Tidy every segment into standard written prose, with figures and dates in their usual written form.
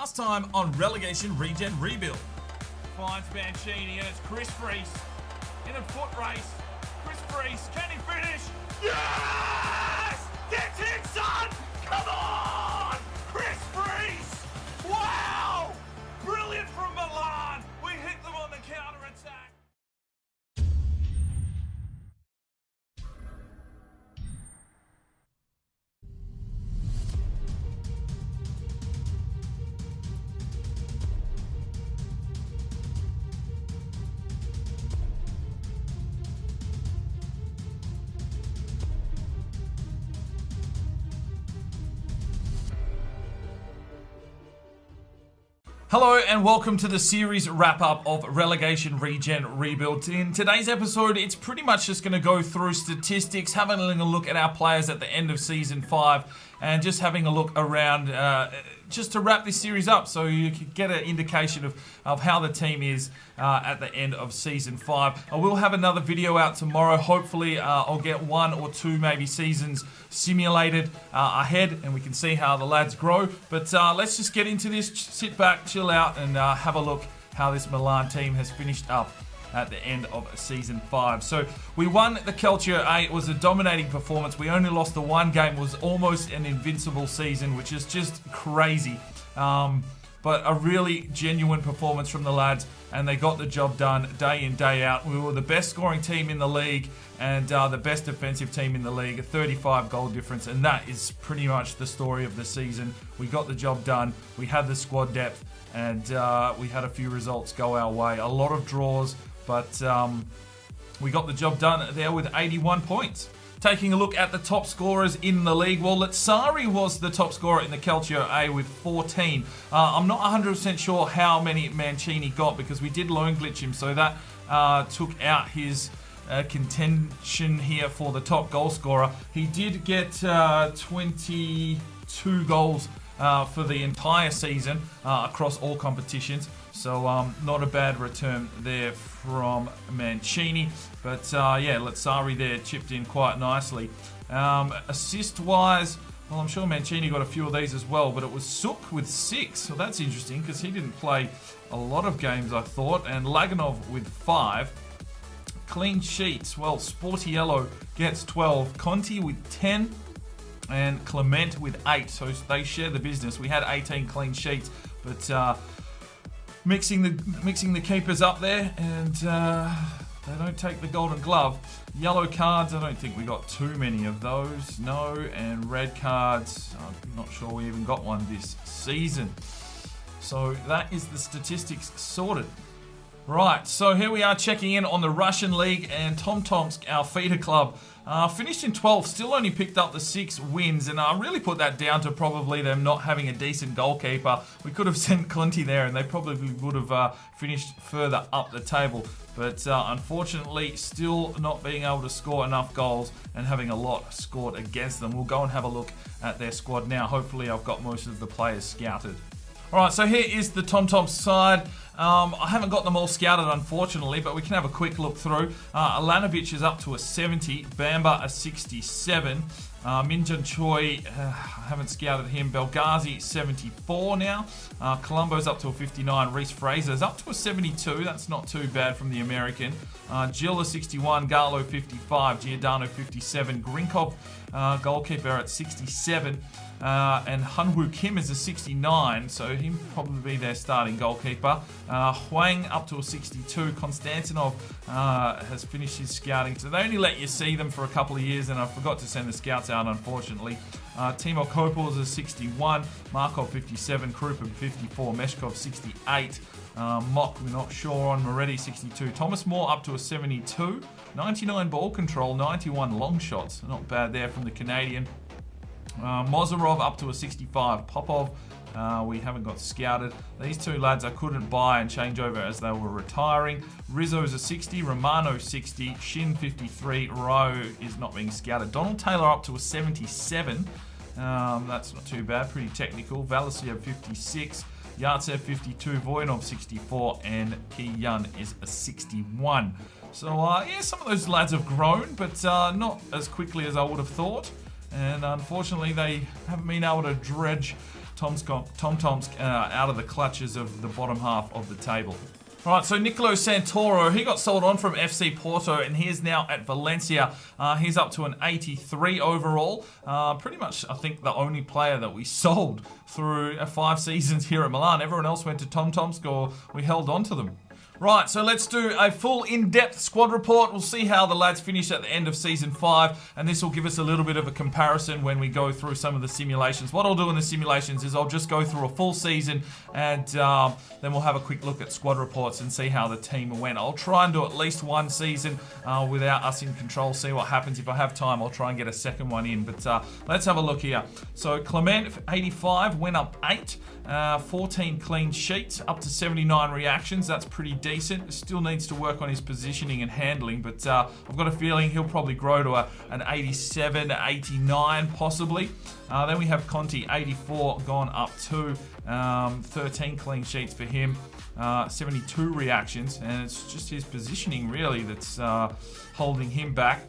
last time on Relegation Regen Rebuild. Finds Mancini and it's Chris Freese in a foot race. Chris Freese, can he finish? Yes! That's it, son! Come on! Chris Freese! Wow! Brilliant from Milan. We hit them on the counter-attack. Hello and welcome to the series wrap-up of Relegation Regen Rebuild. In today's episode, it's pretty much just going to go through statistics, having a look at our players at the end of Season 5, and just having a look around just to wrap this series up so you can get an indication of how the team is at the end of Season 5. I will have another video out tomorrow. Hopefully, I'll get 1 or 2 maybe seasons simulated ahead and we can see how the lads grow. But let's just get into this, sit back, chill out and have a look how this Milan team has finished up at the end of Season 5. So we won the Calcio A. It was a dominating performance. We only lost the one game. It was almost an invincible season, which is just crazy. But a really genuine performance from the lads, and they got the job done day in, day out. We were the best scoring team in the league and the best defensive team in the league, a 35 goal difference, and that is pretty much the story of the season. We got the job done. We had the squad depth, and we had a few results go our way. A lot of draws, but we got the job done there with 81 points. Taking a look at the top scorers in the league, well, Lazzari was the top scorer in the Calcio A with 14. I'm not 100% sure how many Mancini got because we did loan glitch him, so that took out his contention here for the top goal scorer. He did get 22 goals for the entire season across all competitions. So not a bad return there from Mancini. But yeah, Lazzari there chipped in quite nicely. Assist-wise, well, I'm sure Mancini got a few of these as well, but it was Suk with 6. So that's interesting because he didn't play a lot of games, I thought. And Laganov with 5. Clean sheets, well, Sportiello gets 12. Conti with 10. And Clement with 8. So they share the business. We had 18 clean sheets, but mixing the keepers up there, and they don't take the golden glove. Yellow cards, I don't think we got too many of those, no. And red cards, I'm not sure we even got one this season. So that is the statistics sorted. Right, so here we are checking in on the Russian League, and Tomsk, our feeder club, finished in 12th, still only picked up the 6 wins, and I really put that down to probably them not having a decent goalkeeper. We could have sent Conti there and they probably would have finished further up the table, but unfortunately still not being able to score enough goals and having a lot scored against them. We'll go and have a look at their squad now. Hopefully I've got most of the players scouted. Alright, so here is the Tomsk side. I haven't got them all scouted, unfortunately, but we can have a quick look through. Alanovic is up to a 70, Bamba a 67, Minjan Choi, I haven't scouted him, Belghazi 74 now, Colombo's up to a 59, Reece Fraser's up to a 72, that's not too bad from the American, Jill a 61, Garlo 55, Giordano 57, Grinkov goalkeeper at 67, and Hunwoo Kim is a 69, so he'll probably be their starting goalkeeper. Huang up to a 62. Konstantinov has finished his scouting, so they only let you see them for a couple of years, and I forgot to send the scouts out, unfortunately. Timur Kopil is a 61, Markov 57, Krupa 54, Meshkov 68, Mock we're not sure on, Moretti 62, Thomas Moore up to a 72, 99 ball control, 91 long shots, not bad there from the Canadian. Mozarov up to a 65. Popov, we haven't got scouted. These two lads I couldn't buy and change over as they were retiring. Rizzo's a 60, Romano 60, Shin 53, Rao is not being scouted. Donald Taylor up to a 77. That's not too bad, pretty technical. Valasiev 56, Yartsev 52, Voinov 64, and Ki Yun is a 61. So yeah, some of those lads have grown, but not as quickly as I would have thought. And unfortunately, they haven't been able to dredge Tom's out of the clutches of the bottom half of the table. All right, so Nicolo Santoro, he got sold on from FC Porto, and he is now at Valencia. He's up to an 83 overall. Pretty much, I think, the only player that we sold through 5 seasons here at Milan. Everyone else went to Tomsk, or we held on to them. Right, so let's do a full in-depth squad report. We'll see how the lads finish at the end of Season 5, and this will give us a little bit of a comparison when we go through some of the simulations. What I'll do in the simulations is I'll just go through a full season, and then we'll have a quick look at squad reports and see how the team went. I'll try and do at least one season without us in control, see what happens. If I have time, I'll try and get a second one in, but let's have a look here. So Clement, 85, went up 8. 14 clean sheets, up to 79 reactions. That's pretty decent. Still needs to work on his positioning and handling, but I've got a feeling he'll probably grow to an 87, 89 possibly. Then we have Conti, 84, gone up 2. 13 clean sheets for him. 72 reactions, and it's just his positioning really that's holding him back.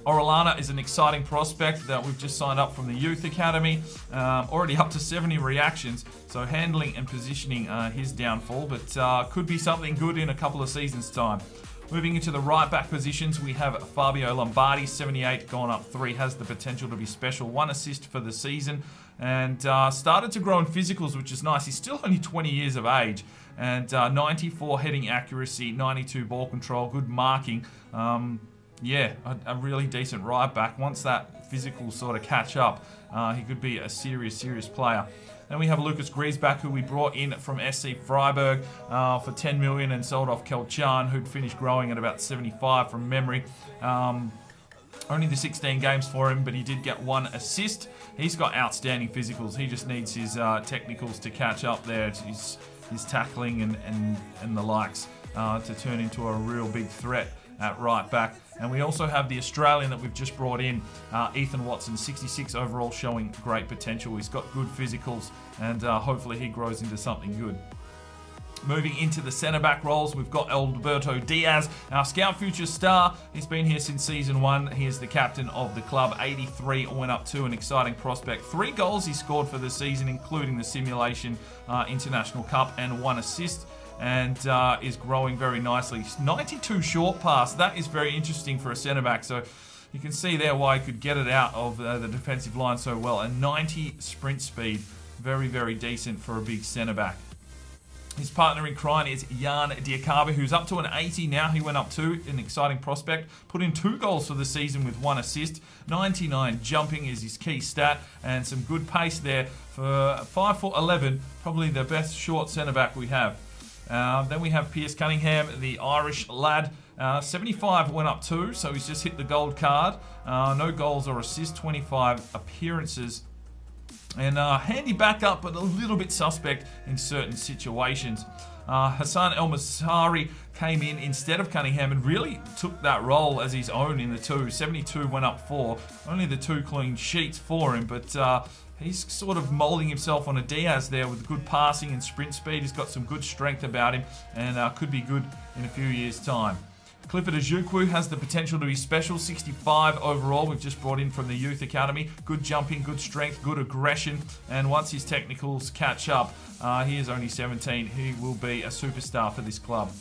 Orellana is an exciting prospect that we've just signed up from the Youth Academy. Already up to 70 reactions, so handling and positioning his downfall, but could be something good in a couple of seasons' time. Moving into the right back positions, we have Fabio Lombardi, 78, gone up 3, has the potential to be special. 1 assist for the season, and started to grow in physicals, which is nice. He's still only 20 years of age, and 94 heading accuracy, 92 ball control, good marking. Yeah, a really decent right back. Once that physical sort of catch up, he could be a serious player. Then we have Lucas Griesbach, who we brought in from SC Freiburg for 10 million and sold off Kelchan, who'd finished growing at about 75 from memory. Only the 16 games for him, but he did get 1 assist. He's got outstanding physicals. He just needs his technicals to catch up there, his tackling and the likes, to turn into a real big threat at right back. And we also have the Australian that we've just brought in, Ethan Watson, 66 overall, showing great potential. He's got good physicals, and hopefully he grows into something good. Moving into the centre-back roles, we've got Alberto Diaz, our Scout Future star. He's been here since Season 1. He is the captain of the club. 83, went up to an exciting prospect. 3 goals he scored for the season, including the Simulation International Cup, and 1 assist. And is growing very nicely. 92 short pass. That is very interesting for a centre-back. So you can see there why he could get it out of the defensive line so well. And 90 sprint speed. Very decent for a big centre-back. His partner in crime is Jan Diakaba, who's up to an 80 now. He went up 2, an exciting prospect. Put in 2 goals for the season with 1 assist. 99 jumping is his key stat, and some good pace there for 5'11", probably the best short centre-back we have. Then we have Piers Cunningham, the Irish lad. 75 went up 2, so he's just hit the gold card. No goals or assists, 25 appearances. And handy backup, but a little bit suspect in certain situations. Hassan El Masari came in instead of Cunningham and really took that role as his own in the 2. 72 went up 4. Only the 2 clean sheets for him, but he's sort of moulding himself on a Diaz there with good passing and sprint speed. He's got some good strength about him, and could be good in a few years' time. Clifford Ojukwu has the potential to be special. 65 overall. We've just brought in from the Youth Academy. Good jumping, good strength, good aggression. And once his technicals catch up, he is only 17. He will be a superstar for this club.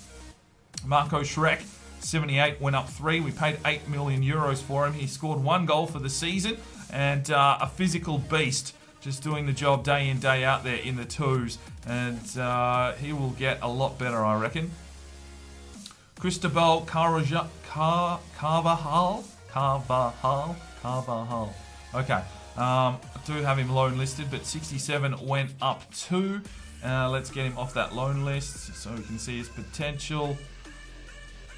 Marco Schreck, 78, went up 3. We paid 8 million euros for him. He scored 1 goal for the season, and a physical beast, just doing the job day in, day out there in the 2s. And he will get a lot better, I reckon. Cristobal Carvajal. Okay, I do have him loan listed, but 67 went up 2. Let's get him off that loan list so we can see his potential.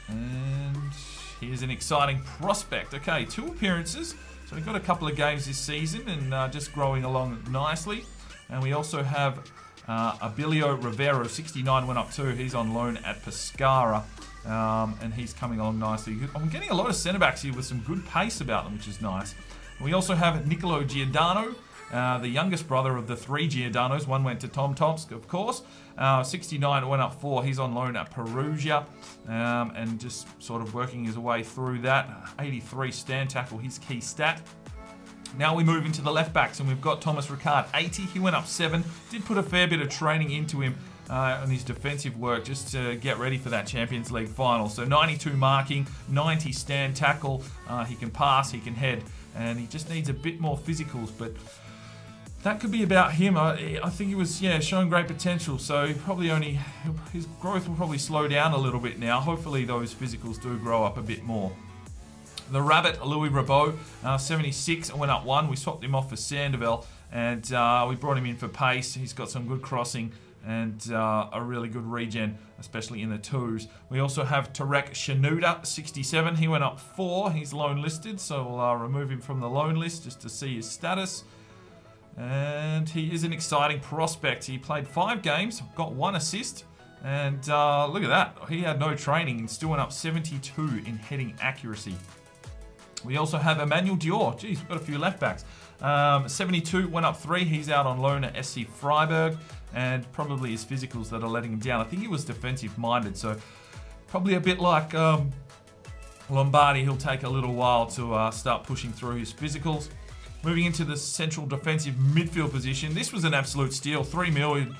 And he is an exciting prospect. Okay, 2 appearances. So we've got a couple of games this season and just growing along nicely. And we also have Abilio Rivero, 69 went up 2. He's on loan at Pescara. And he's coming along nicely. I'm getting a lot of centre-backs here with some good pace about them, which is nice. We also have Nicolo Giordano, the youngest brother of the 3 Giordanos. One went to Tomsk, of course. 69 went up 4. He's on loan at Perugia, and just sort of working his way through that. 83 stand tackle, his key stat. Now we move into the left backs, and we've got Thomas Ricard, 80. He went up 7. Did put a fair bit of training into him on his defensive work just to get ready for that Champions League final. So 92 marking, 90 stand tackle. He can pass, he can head, and he just needs a bit more physicals. But that could be about him. I think he was, showing great potential. So his growth will probably slow down a little bit now. Hopefully those physicals do grow up a bit more. The Rabbit, Louis Rabot, 76, went up 1. We swapped him off for Sandoval, and we brought him in for pace. He's got some good crossing and a really good regen, especially in the twos. We also have Tarek Shanuda, 67. He went up 4. He's loan listed, so we'll remove him from the loan list just to see his status. And he is an exciting prospect. He played 5 games, got 1 assist. And look at that. He had no training and still went up 72 in heading accuracy. We also have Emmanuel Dior. Geez, we've got a few left backs. 72 went up 3. He's out on loan at SC Freiburg. And probably his physicals that are letting him down. I think he was defensive minded. So probably a bit like Lombardi. He'll take a little while to start pushing through his physicals. Moving into the central defensive midfield position. This was an absolute steal. 3 million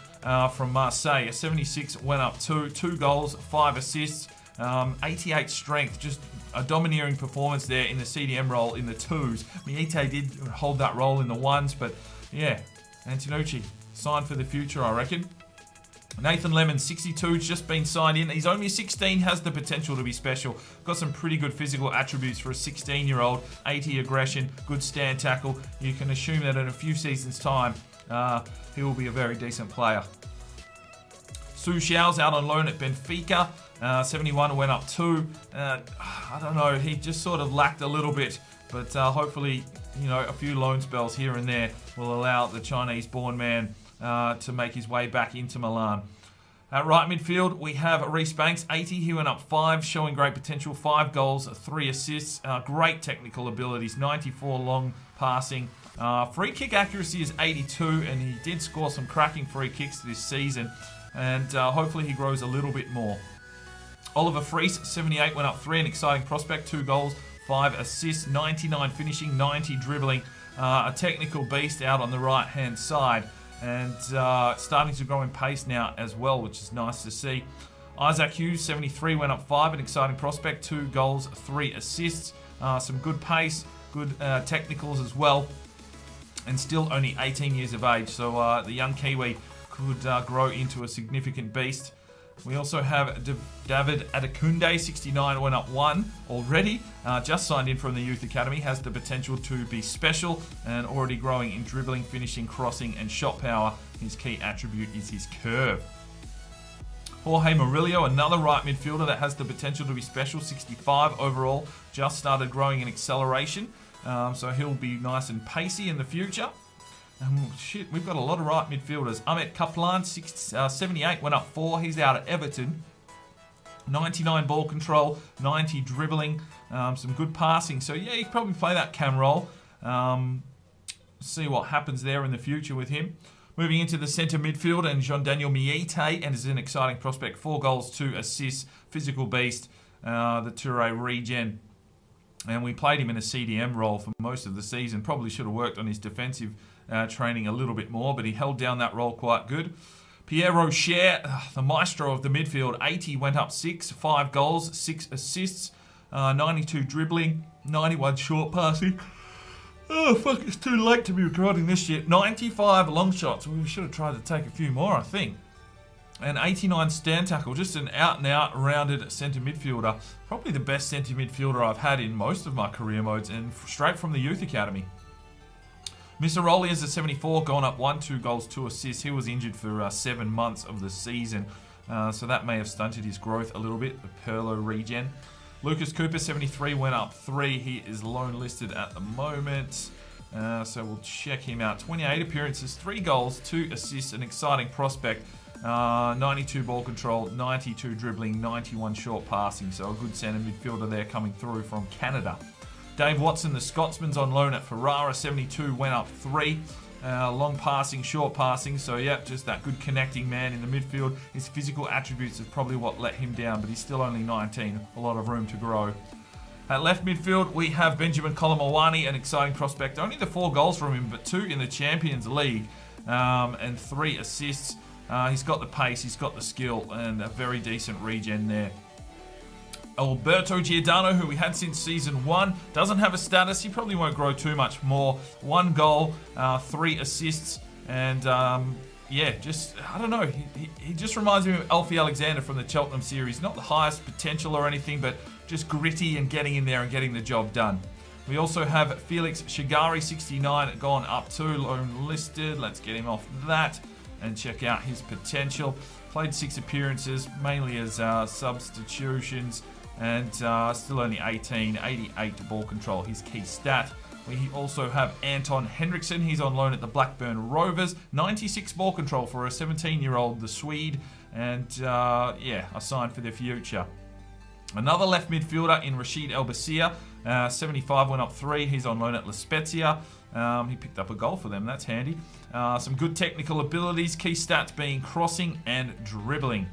from Marseille. A 76 went up 2. 2 goals, 5 assists. 88 strength, just a domineering performance there in the CDM role in the 2s. Miete did hold that role in the 1s, but yeah, Antonucci signed for the future, I reckon. Nathan Lemon, 62, just been signed in. He's only 16, has the potential to be special. Got some pretty good physical attributes for a 16-year-old. 80 aggression, good stand tackle. You can assume that in a few seasons' time, he will be a very decent player. Su Xiao's out on loan at Benfica. 71 went up 2. I don't know, he just sort of lacked a little bit, but hopefully, a few loan spells here and there will allow the Chinese-born man to make his way back into Milan. At right midfield, we have Reece Banks, 80. He went up 5, showing great potential. 5 goals, 3 assists. Great technical abilities, 94 long passing. Free kick accuracy is 82, and he did score some cracking free kicks this season. And hopefully he grows a little bit more. Oliver Friese, 78, went up 3, an exciting prospect, 2 goals, 5 assists, 99 finishing, 90 dribbling, a technical beast out on the right-hand side, and starting to grow in pace now as well, which is nice to see. Isaac Hughes, 73, went up 5, an exciting prospect, 2 goals, 3 assists, some good pace, good technicals as well, and still only 18 years of age, so the young Kiwi could grow into a significant beast. We also have David Adekunde, 69, went up 1 already. Just signed in from the Youth Academy. Has the potential to be special and already growing in dribbling, finishing, crossing and shot power. His key attribute is his curve. Jorge Murillo, another right midfielder that has the potential to be special. 65 overall. Just started growing in acceleration. So he'll be nice and pacey in the future. We've got a lot of right midfielders. Ahmet Kaplan, 78, went up 4. He's out at Everton. 99 ball control, 90 dribbling, some good passing. So yeah, you can probably play that cam role. See what happens there in the future with him. Moving into the centre midfield, and Jean-Daniel Miete, and is an exciting prospect. 4 goals, 2 assists, physical beast, the Toure regen. And we played him in a CDM role for most of the season. Probably should have worked on his defensive training a little bit more, but he held down that role quite good. Pierre Rocher, the maestro of the midfield, 80, went up 6, 5 goals, 6 assists, 92 dribbling, 91 short passing. Oh, fuck, it's too late to be recording this shit. 95 long shots. We should have tried to take a few more, I think. And 89 stand tackle, just an out-and-out rounded centre midfielder. Probably the best centre midfielder I've had in most of my career modes, and straight from the Youth Academy. Misiroli is a 74, gone up 1, 2 goals, 2 assists. He was injured for 7 months of the season, so that may have stunted his growth a little bit, the Perlo regen. Lucas Cooper, 73, went up 3. He is loan listed at the moment, so we'll check him out. 28 appearances, 3 goals, 2 assists, an exciting prospect. 92 ball control, 92 dribbling, 91 short passing, so a good centre midfielder there coming through from Canada. Dave Watson, the Scotsman's on loan at Ferrara, 72, went up 3. Long passing, short passing, so yeah, just that good connecting man in the midfield. His physical attributes is probably what let him down, but he's still only 19, a lot of room to grow. At left midfield, we have Benjamin Kolomowani, an exciting prospect. Only the 4 goals from him, but 2 in the Champions League and 3 assists. He's got the pace, he's got the skill, and a very decent regen there. Alberto Giordano, who we had since season 1, doesn't have a status. He probably won't grow too much more. 1 goal, 3 assists, and yeah, just, I don't know. He just reminds me of Alfie Alexander from the Cheltenham series. Not the highest potential or anything, but just gritty and getting in there and getting the job done. We also have Felix Shigari, 69, gone up to loan listed. Let's get him off that and check out his potential. Played 6 appearances, mainly as substitutions, and still only 18, 88 ball control, his key stat. We also have Anton Henriksson. He's on loan at the Blackburn Rovers. 96 ball control for a 17-year-old, the Swede, and yeah, a sign for the future. Another left midfielder in Rashid El Basir. 75 went up 3. He's on loan at La Spezia. He picked up a goal for them. That's handy. Some good technical abilities. Key stats being crossing and dribbling.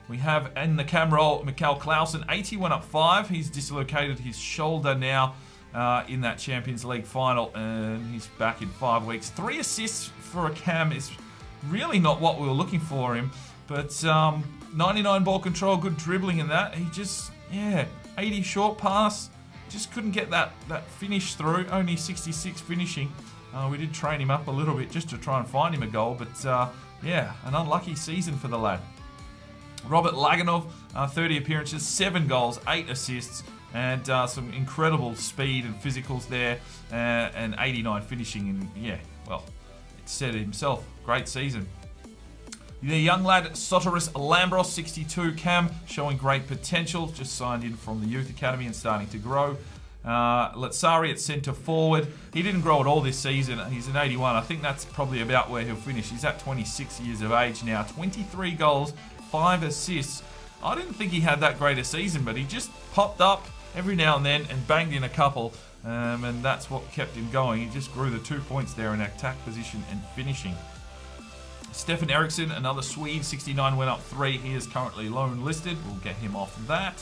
We have in the cam role Mikael Clausen. 80 went up 5. He's dislocated his shoulder now in that Champions League final, and he's back in 5 weeks. 3 assists for a cam is really not what we were looking for him, but 99 ball control, good dribbling in that. He just, yeah, 80 short pass, just couldn't get that finish through. Only 66 finishing. We did train him up a little bit just to try and find him a goal, but yeah, an unlucky season for the lad. Robert Laganov, 30 appearances, 7 goals, 8 assists, and some incredible speed and physicals there, and 89 finishing. And yeah, well, it said it himself. Great season. The young lad Sotiris Lambros, 62 cam, showing great potential. Just signed in from the youth academy and starting to grow. Latsari at centre forward. He didn't grow at all this season. He's an 81. I think that's probably about where he'll finish. He's at 26 years of age now. 23 goals, 5 assists. I didn't think he had that great a season, but he just popped up every now and then and banged in a couple, and that's what kept him going. He just grew the 2 points there in attack position and finishing. Stefan Eriksson, another Swede, 69 went up 3. He is currently loan listed. We'll get him off that.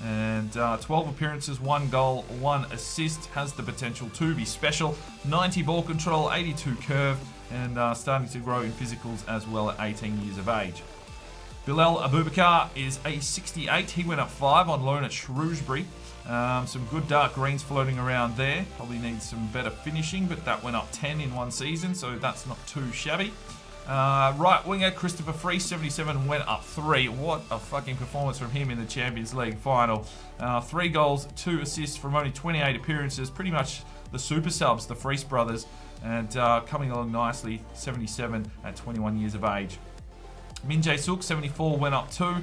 And 12 appearances, 1 goal, 1 assist. Has the potential to be special. 90 ball control, 82 curve, and starting to grow in physicals as well at 18 years of age. Bilal Abubakar is a 68. He went up 5 on loan at Shrewsbury. Some good dark greens floating around there. Probably needs some better finishing, but that went up 10 in 1 season, so that's not too shabby. Right winger Christopher Freese, 77, went up 3. What a fucking performance from him in the Champions League final. 3 goals, 2 assists from only 28 appearances. Pretty much the super subs, the Freese brothers, and coming along nicely, 77 at 21 years of age. Min Jae-suk, 74, went up 2.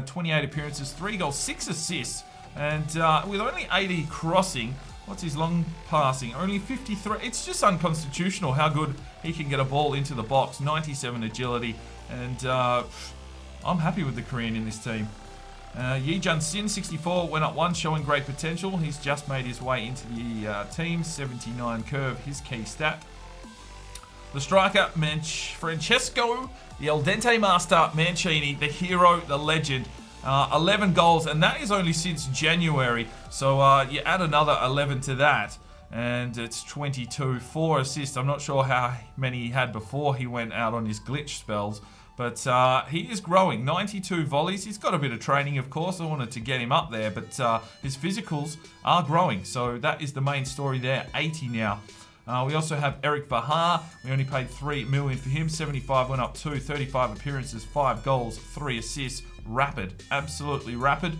28 appearances, 3 goals, 6 assists. And with only 80 crossing, what's his long passing? Only 53. It's just unconstitutional how good he can get a ball into the box. 97 agility. And I'm happy with the Korean in this team. Yi Jun Sin, 64, went up 1, showing great potential. He's just made his way into the team. 79 curve, his key stat. The striker, Francesco, the al dente master, Mancini, the hero, the legend. 11 goals, and that is only since January. So you add another 11 to that, and it's 22. 4 assists. I'm not sure how many he had before he went out on his glitch spells, but he is growing. 92 volleys. He's got a bit of training, of course. I wanted to get him up there, but his physicals are growing. So that is the main story there. 80 now. We also have Eric Bahar. We only paid $3 million for him. 75 went up 2. 35 appearances, 5 goals, 3 assists. Rapid, absolutely rapid.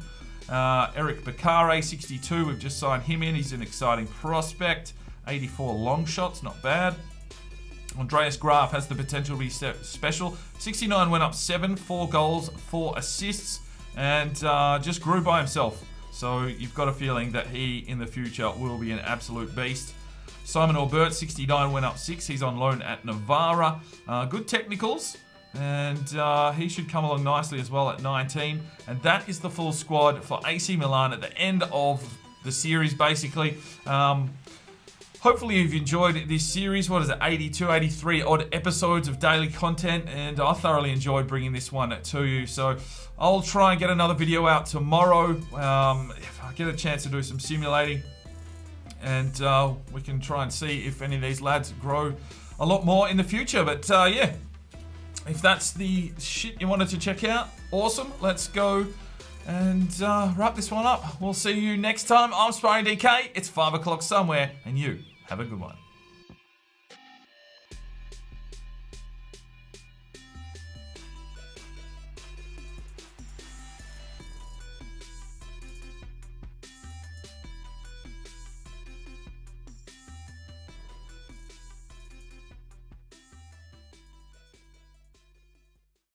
Eric Bakare, 62. We've just signed him in. He's an exciting prospect. 84 long shots, not bad. Andreas Graf has the potential to be special. 69 went up 7, 4 goals, 4 assists, and just grew by himself. So you've got a feeling that he, in the future, will be an absolute beast. Simon Aubert, 69, went up 6. He's on loan at Navarra. Good technicals, and he should come along nicely as well at 19. And that is the full squad for AC Milan at the end of the series, basically. Hopefully you've enjoyed this series. What is it, 82, 83 odd episodes of daily content, and I thoroughly enjoyed bringing this one to you. So I'll try and get another video out tomorrow. get a chance to do some simulating. And we can try and see if any of these lads grow a lot more in the future. But yeah, if that's the shit you wanted to check out, awesome. Let's go and wrap this one up. We'll see you next time. I'm Sparring DK. It's 5 o'clock somewhere, and you have a good one.